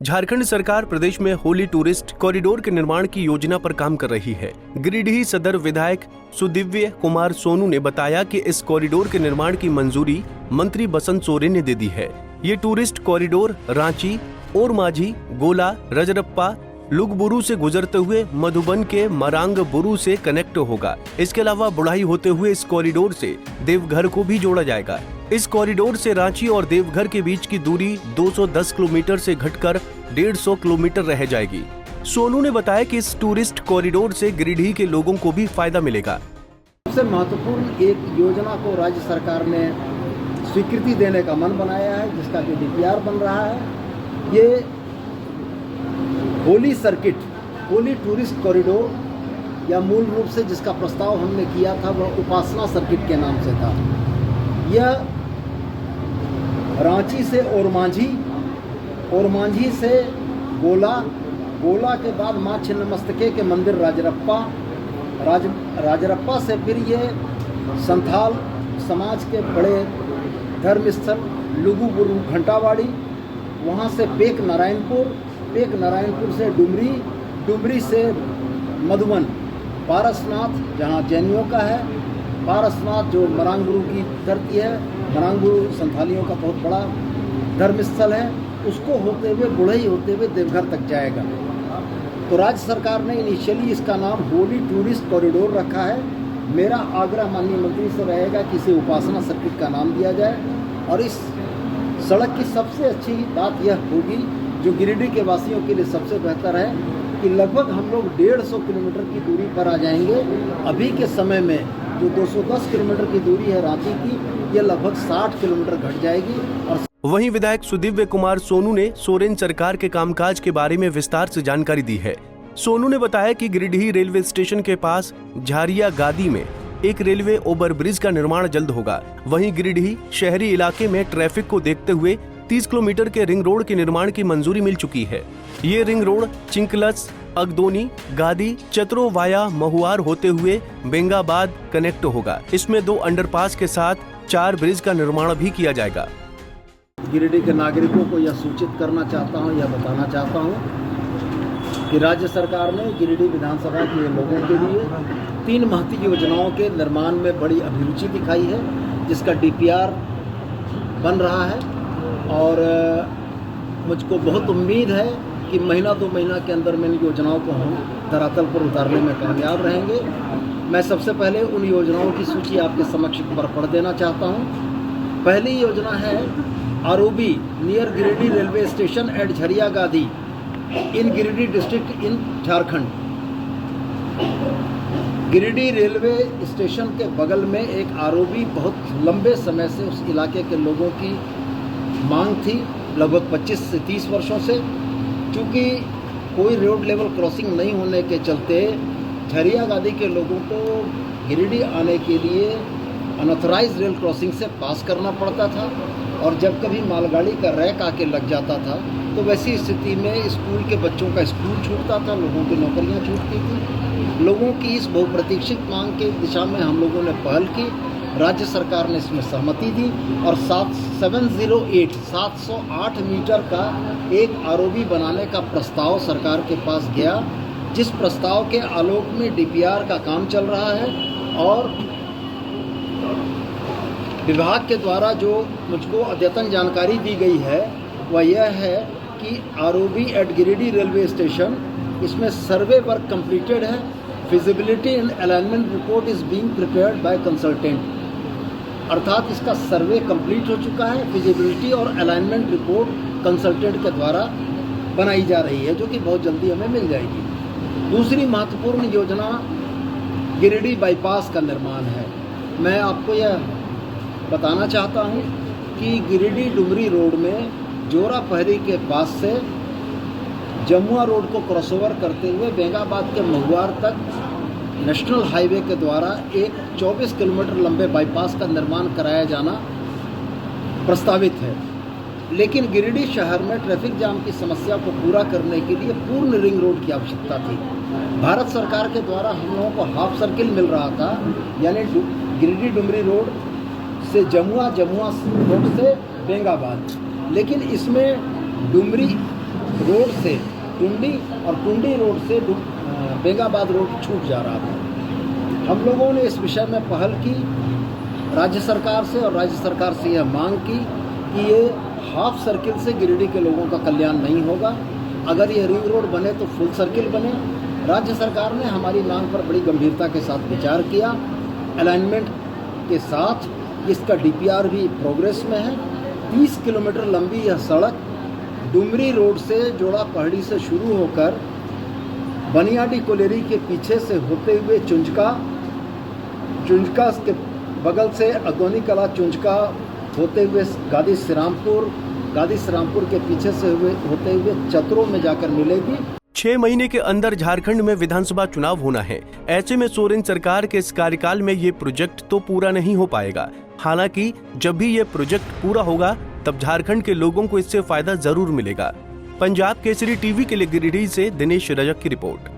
झारखंड सरकार प्रदेश में Holi tourist corridor के निर्माण की योजना पर काम कर रही है। गिरिडीह सदर विधायक सुदिव्य कुमार सोनू ने बताया कि इस कॉरिडोर के निर्माण की मंजूरी मंत्री बसंत सोरेन ने दे दी है। ये टूरिस्ट कॉरिडोर रांची, ओरमांझी, गोला, रजरप्पा, लुगबुरु से गुजरते हुए मधुबन के मरांगबुरु से कनेक्ट होगा। इसके अलावा बुढ़ाई होते हुए इस कॉरिडोर से देवघर को भी जोड़ा जाएगा। इस कॉरिडोर से रांची और देवघर के बीच की दूरी 210 किलोमीटर से घटकर 150 किलोमीटर रह जाएगी। सोनू ने बताया कि इस टूरिस्ट कॉरिडोर से गिरिडीह के लोगों को भी फायदा मिलेगा। सबसे महत्वपूर्ण एक योजना को राज्य सरकार ने स्वीकृति देने का मन बनाया है, जिसका कि डीपीआर बन रहा है। ये Holi circuit, Holi tourist corridor या मूल रूप से जिसका प्रस्ताव हमने किया था वह उपासना सर्किट के नाम से था। यह रांची से ओरमांझी, ओरमांझी से गोला, गोला के बाद माँ छिन्नमस्तिके के मंदिर राजरप्पा, राजरप्पा से फिर ये संथाल समाज के बड़े धर्म स्थल लुगुबुरु घंटावाड़ी, वहाँ से पेक नारायणपुर, पेक नारायणपुर से डुमरी, डुमरी से मधुबन, पारसनाथ जहाँ जैनियों का है, पारसनाथ जो मरांगबुरु की धरती है, मरांगबुरु संथालियों का बहुत बड़ा धर्म स्थल है, उसको होते हुए बुढ़ई होते हुए देवघर तक जाएगा। तो राज्य सरकार ने इनिशियली इसका नाम होली टूरिस्ट कॉरिडोर रखा है। मेरा आग्रह माननीय मंत्री से रहेगा कि इसे उपासना सर्किट का नाम दिया जाए। और इस सड़क की सबसे अच्छी बात यह होगी, जो गिरिडीह के वासियों के लिए सबसे बेहतर है, कि लगभग हम लोग 150 किलोमीटर की दूरी पर आ जाएंगे। अभी के समय में जो 210 किलोमीटर की दूरी है रांची की, यह लगभग 60 किलोमीटर घट जाएगी। और वहीं विधायक सुदिव्य कुमार सोनू ने सोरेन सरकार के कामकाज के बारे में विस्तार से जानकारी दी है। सोनू ने बताया कि गिरिडीह रेलवे स्टेशन के पास झारिया गादी में एक रेलवे ओवरब्रिज का निर्माण जल्द होगा। वहीं गिरिडीह शहरी इलाके में ट्रैफिक को देखते हुए 30 किलोमीटर के रिंग रोड के निर्माण की मंजूरी मिल चुकी है। ये रिंग रोड चिंकलस, अगदोनी, गादी, चतरो वाया महुआर होते हुए बेंगाबाद कनेक्ट होगा। इसमें 2 अंडरपास के साथ 4 ब्रिज का निर्माण भी किया जाएगा। गिरिडीह के नागरिकों को यह सूचित करना चाहता हूं, यह बताना चाहता हूं कि राज्य सरकार ने गिरिडीह विधानसभा के लोगों के लिए 3 महत्वपूर्ण योजनाओं के निर्माण में बड़ी अभिरुचि दिखाई है, जिसका डीपीआर बन रहा है। और मुझको बहुत उम्मीद है कि महीना 2 महीना के अंदर में इन योजनाओं को हम धरातल पर उतारने में कामयाब रहेंगे। मैं सबसे पहले उन योजनाओं की सूची आपके समक्ष पर पढ़ देना चाहता हूं। पहली योजना है ROB near Giridih railway station at Jharia Gadi in Giridih district in Jharkhand. Giridih railway station के बगल में एक आरोबी बहुत लंबे समय से उस इलाके के लोगों की मांग थी, लगभग 25 से 30 वर्षों से। क्योंकि कोई रोड लेवल क्रॉसिंग नहीं होने के चलते झरिया गादी के लोगों को गिरिडीह आने के लिए अनऑथराइज्ड रेल क्रॉसिंग से पास करना पड़ता था। और जब कभी मालगाड़ी का रैक आके लग जाता था तो वैसी स्थिति में स्कूल के बच्चों का स्कूल छूटता था, लोगों की नौकरियां छूटती थी। लोगों की इस बहुप्रतीक्षित मांग के दिशा में हम लोगों ने पहल की। राज्य सरकार ने इसमें सहमति दी और 708 मीटर का एक आरओबी बनाने का प्रस्ताव सरकार के पास गया, जिस प्रस्ताव के आलोक में डीपीआर का काम चल रहा है। और विभाग के द्वारा जो मुझको अद्यतन जानकारी दी गई है वह यह है कि ROB at Giridih railway station, इसमें सर्वे वर्क कंप्लीटेड है। Feasibility and alignment report is being prepared by consultant, अर्थात इसका सर्वे कंप्लीट हो चुका है। फिजिबिलिटी और अलाइनमेंट रिपोर्ट कंसल्टेंट के द्वारा बनाई जा रही है, जो कि बहुत जल्दी हमें मिल जाएगी। दूसरी महत्वपूर्ण योजना गिरिडीह बाईपास का निर्माण है। मैं आपको यह बताना चाहता हूं कि गिरिडीह डुमरी रोड में जोरा पहरी के पास से जमुआ रोड को क्रॉसओवर करते हुए बेंगाबाद के महुआर तक नेशनल हाईवे के द्वारा एक 24 किलोमीटर लंबे बाईपास का निर्माण कराया जाना प्रस्तावित है। लेकिन गिरिडीह शहर में ट्रैफिक जाम की समस्या को पूरा करने के लिए पूर्ण रिंग रोड की आवश्यकता थी। भारत सरकार के द्वारा हम लोगों को हाफ सर्किल मिल रहा था, यानी गिरिडीह डुमरी रोड से जमुआ, जमुआ रोड से बेंगाबाद। लेकिन इसमें डुमरी रोड से टुंडी और टुंडी रोड से बेगाबाद रोड छूट जा रहा था। हम लोगों ने इस विषय में पहल की राज्य सरकार से, और राज्य सरकार से यह मांग की कि ये हाफ सर्किल से गिरिडीह के लोगों का कल्याण नहीं होगा। अगर ये रिंग रोड बने तो फुल सर्किल बने। राज्य सरकार ने हमारी मांग पर बड़ी गंभीरता के साथ विचार किया। अलाइनमेंट के साथ इसका डीपीआर भी प्रोग्रेस में है। 30 किलोमीटर लंबी यह सड़क डुमरी रोड से जोड़ा पहाड़ी से शुरू होकर बनियाडी कोलेरी के पीछे से होते हुए चुंचका के बगल से अगोनी कला चुंचका होते हुए गादी श्रीरामपुर के पीछे से होते हुए चतरों में जाकर मिलेगी। 6 महीने के अंदर झारखंड में विधानसभा चुनाव होना है। ऐसे में सोरेन सरकार के इस कार्यकाल में ये प्रोजेक्ट तो पूरा नहीं हो पाएगा। हालांकि जब भी ये प्रोजेक्ट पूरा होगा तब झारखंड के लोगों को इससे फायदा जरूर मिलेगा। पंजाब केसरी टीवी के लिए गिरिडीह से दिनेश रजक की रिपोर्ट।